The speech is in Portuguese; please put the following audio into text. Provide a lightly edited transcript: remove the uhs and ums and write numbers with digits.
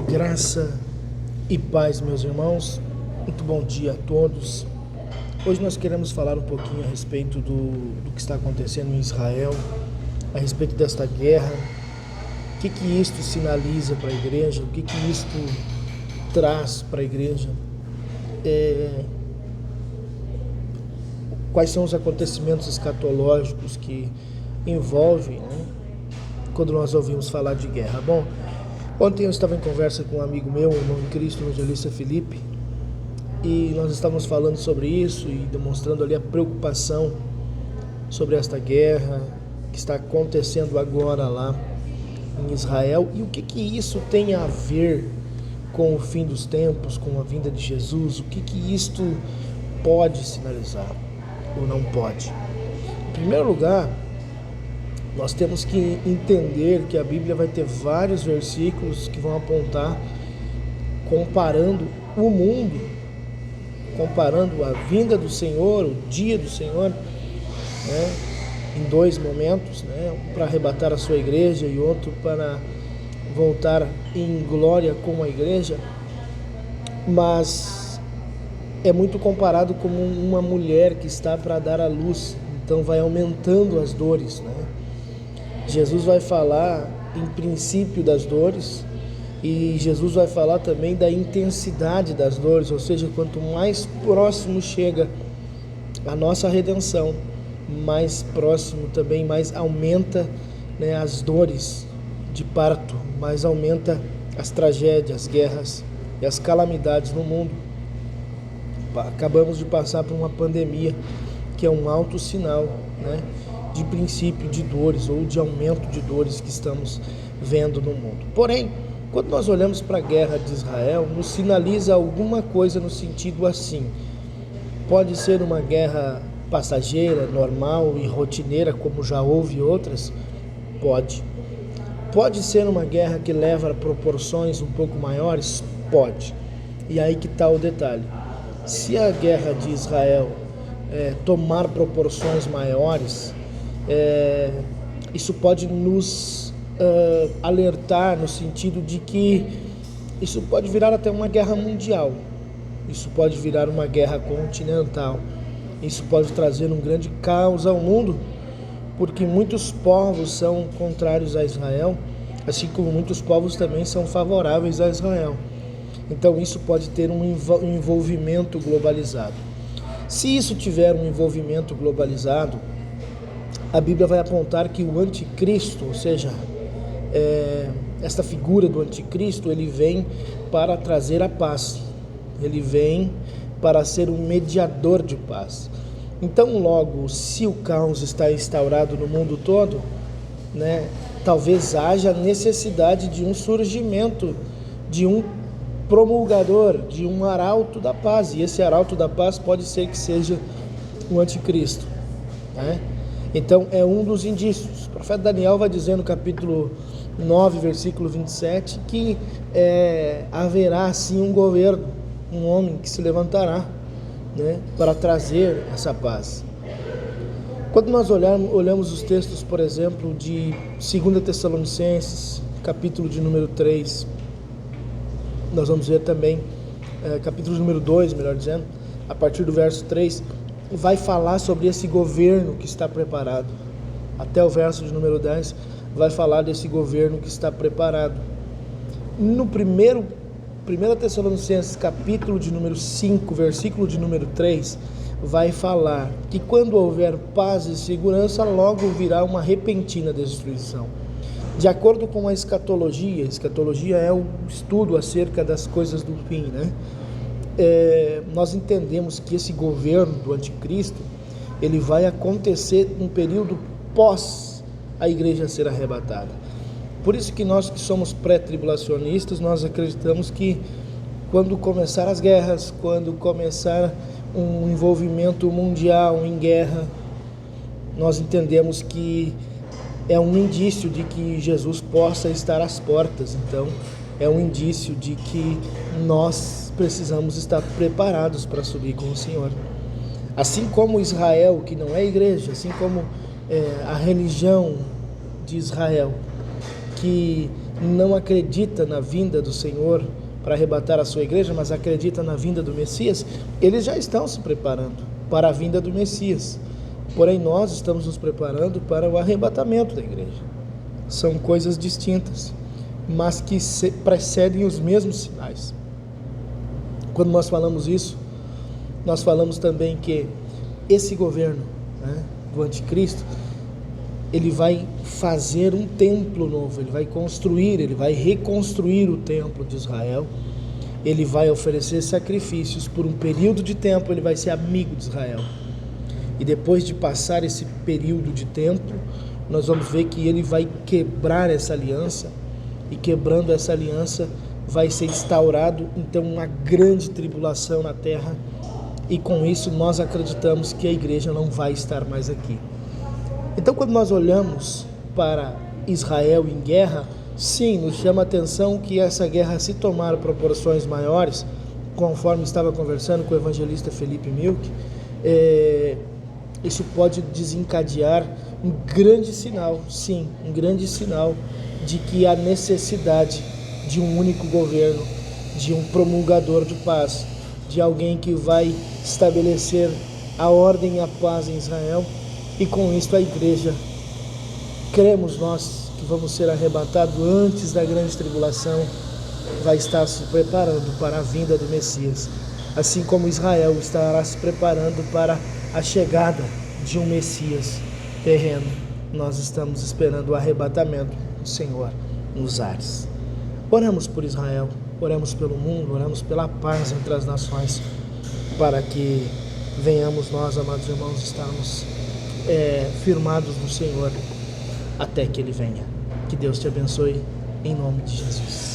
Graça e paz, meus irmãos. Muito bom dia a todos. Hoje nós queremos falar um pouquinho a respeito do que está acontecendo em Israel, a respeito desta guerra, o que isto sinaliza para a igreja, o que isto traz para a igreja, quais são os acontecimentos escatológicos que envolvem, quando nós ouvimos falar de guerra. Bom, ontem eu estava em conversa com um amigo meu, o irmão em Cristo, evangelista Felipe, e nós estávamos falando sobre isso e demonstrando ali a preocupação sobre esta guerra que está acontecendo agora lá em Israel e o que isso tem a ver com o fim dos tempos, com a vinda de Jesus, o que isto pode sinalizar ou não pode. Em primeiro lugar, nós temos que entender que a Bíblia vai ter vários versículos que vão apontar comparando o mundo, comparando a vinda do Senhor, o dia do Senhor, em dois momentos, um para arrebatar a sua igreja e outro para voltar em glória com a igreja, mas é muito comparado como uma mulher que está para dar à luz, então vai aumentando as dores, Jesus vai falar em princípio das dores e Jesus vai falar também da intensidade das dores, ou seja, quanto mais próximo chega a nossa redenção, mais próximo também, mais aumenta as dores de parto, mais aumenta as tragédias, as guerras e as calamidades no mundo. Acabamos de passar por uma pandemia que é um alto sinal, de princípio de dores ou de aumento de dores que estamos vendo no mundo. Porém, quando nós olhamos para a guerra de Israel, nos sinaliza alguma coisa no sentido assim: pode ser uma guerra passageira, normal e rotineira, como já houve outras? Pode ser uma guerra que leva a proporções um pouco maiores? Pode. E aí que está o detalhe: se a guerra de Israel tomar proporções maiores, isso pode nos alertar no sentido de que isso pode virar até uma guerra mundial, isso pode virar uma guerra continental, isso pode trazer um grande caos ao mundo, porque muitos povos são contrários a Israel, assim como muitos povos também são favoráveis a Israel. Então isso pode ter um envolvimento globalizado. Se isso tiver um envolvimento globalizado, a Bíblia vai apontar que o anticristo, ou seja, esta figura do anticristo, ele vem para trazer a paz, ele vem para ser um mediador de paz. Então, logo, se o caos está instaurado no mundo todo, talvez haja necessidade de um surgimento, de um promulgador, de um arauto da paz, e esse arauto da paz pode ser que seja o anticristo, Então é um dos indícios. O profeta Daniel vai dizer no capítulo 9, versículo 27, que haverá sim um governo, um homem que se levantará para trazer essa paz. Quando nós olhamos os textos, por exemplo, de 2 Tessalonicenses, capítulo de número 3, nós vamos ver também, capítulo número 2, melhor dizendo, a partir do verso 3, vai falar sobre esse governo que está preparado. Até o verso de número 10 vai falar desse governo que está preparado. No 1 Tessalonicenses, capítulo de número 5, versículo de número 3, vai falar que quando houver paz e segurança, logo virá uma repentina destruição. De acordo com a escatologia é o estudo acerca das coisas do fim, nós entendemos que esse governo do anticristo, ele vai acontecer num período pós a igreja ser arrebatada. Por isso que nós que somos pré-tribulacionistas, nós acreditamos que quando começar as guerras, quando começar um envolvimento mundial em guerra, nós entendemos que é um indício de que Jesus possa estar às portas. Então é um indício de que nós precisamos estar preparados para subir com o Senhor. Assim como Israel, que não é igreja, assim como a religião de Israel, que não acredita na vinda do Senhor para arrebatar a sua igreja, mas acredita na vinda do Messias, eles já estão se preparando para a vinda do Messias. Porém, nós estamos nos preparando para o arrebatamento da igreja. São coisas distintas, mas que precedem os mesmos sinais. Quando nós falamos isso, nós falamos também que esse governo, né, do anticristo, ele vai fazer um templo novo, ele vai construir, ele vai reconstruir o templo de Israel, ele vai oferecer sacrifícios por um período de tempo, ele vai ser amigo de Israel. E depois de passar esse período de tempo, nós vamos ver que ele vai quebrar essa aliança, e quebrando essa aliança vai ser instaurado então uma grande tribulação na terra, e com isso nós acreditamos que a igreja não vai estar mais aqui. Então, quando nós olhamos para Israel em guerra, sim, nos chama a atenção que essa guerra, se tomar proporções maiores, conforme estava conversando com o evangelista Felipe Milk, isso pode desencadear um grande sinal, sim, um grande sinal de que há necessidade de um único governo, de um promulgador de paz, de alguém que vai estabelecer a ordem e a paz em Israel. E com isso a igreja, cremos nós que vamos ser arrebatados antes da grande tribulação, vai estar se preparando para a vinda do Messias, assim como Israel estará se preparando para a chegada de um Messias terreno. Nós estamos esperando o arrebatamento do Senhor nos ares. Oramos por Israel, oramos pelo mundo, oramos pela paz entre as nações, para que venhamos nós, amados irmãos, estarmos firmados no Senhor até que Ele venha. Que Deus te abençoe, em nome de Jesus.